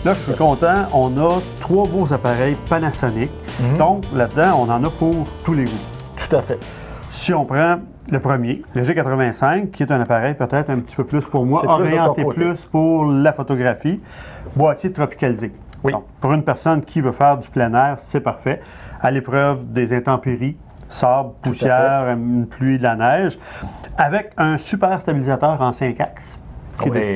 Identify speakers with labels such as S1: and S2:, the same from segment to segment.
S1: Là, je suis content. On a 3 beaux appareils Panasonic. Donc, là-dedans, on en a pour tous les goûts.
S2: Tout à fait.
S1: Si on prend le premier, le G85, qui est un appareil peut-être un petit peu plus pour moi, orienté plus pour la photographie, boîtier tropicalisé.
S2: Oui.
S1: Donc, pour une personne qui veut faire du plein air, c'est parfait. À l'épreuve des intempéries, sable, poussière, une pluie, de la neige, avec un super stabilisateur en 5 axes.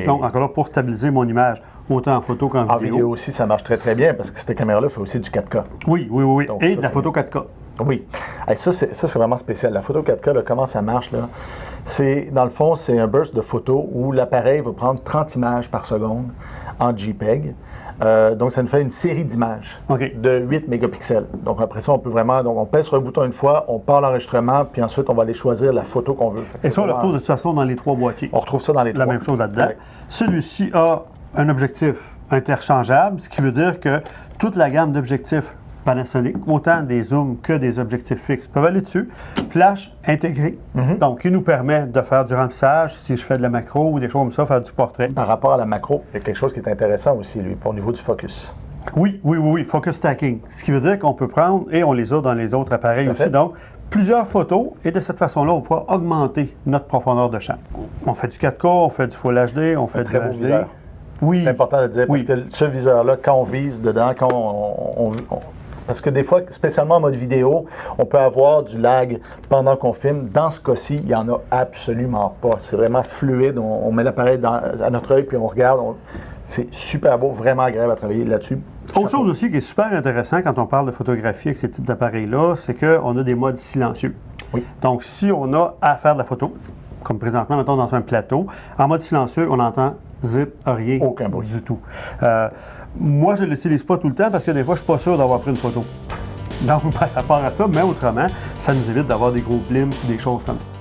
S1: Donc, encore là, pour stabiliser mon image, autant en photo qu'en vidéo.
S2: En vidéo aussi, ça marche très, très bien parce que cette caméra-là fait aussi du 4K.
S1: Oui. Donc, et de la photo 4K.
S2: Oui. Et ça, c'est vraiment spécial. La photo 4K, là, comment ça marche, là? Dans le fond, c'est un burst de photos où l'appareil va prendre 30 images par seconde en JPEG. Donc, ça nous fait une série d'images de 8 mégapixels. Donc, après ça, on peut vraiment... Donc, on pèse sur un bouton une fois, on part l'enregistrement, puis ensuite, on va aller choisir la photo qu'on veut.
S1: Et ça, on le retrouve de toute façon dans les 3 boîtiers.
S2: On retrouve ça dans les 3.
S1: La même chose là-dedans. Celui-ci a un objectif interchangeable, ce qui veut dire que toute la gamme d'objectifs Panasonic, autant des zooms que des objectifs fixes, peuvent aller dessus. Flash intégré, donc qui nous permet de faire du remplissage, si je fais de la macro ou des choses comme ça, faire du portrait.
S2: Par rapport à la macro, il y a quelque chose qui est intéressant aussi, lui, au niveau du focus.
S1: Oui, focus stacking. Ce qui veut dire qu'on peut prendre, et on les a dans les autres appareils aussi, donc plusieurs photos, et de cette façon-là, on pourra augmenter notre profondeur de champ. On fait du 4K, on fait du Full HD, on fait du
S2: très beau
S1: HD.
S2: Viseur.
S1: Oui.
S2: C'est important de le dire, parce que ce viseur-là, quand on vise dedans, parce que des fois, spécialement en mode vidéo, on peut avoir du lag pendant qu'on filme. Dans ce cas-ci, il n'y en a absolument pas. C'est vraiment fluide. On met l'appareil à notre œil, puis on regarde. C'est super beau, vraiment agréable à travailler là-dessus.
S1: Autre chose aussi qui est super intéressant quand on parle de photographie avec ces types d'appareils-là, c'est qu'on a des modes silencieux.
S2: Oui.
S1: Donc, si on a à faire de la photo, comme présentement, mettons dans un plateau, en mode silencieux, on entend zip, rien
S2: aucun bruit
S1: du tout. Moi, je ne l'utilise pas tout le temps parce que des fois, je ne suis pas sûr d'avoir pris une photo. Donc, par rapport à ça, mais autrement, ça nous évite d'avoir des gros blimps ou des choses comme ça.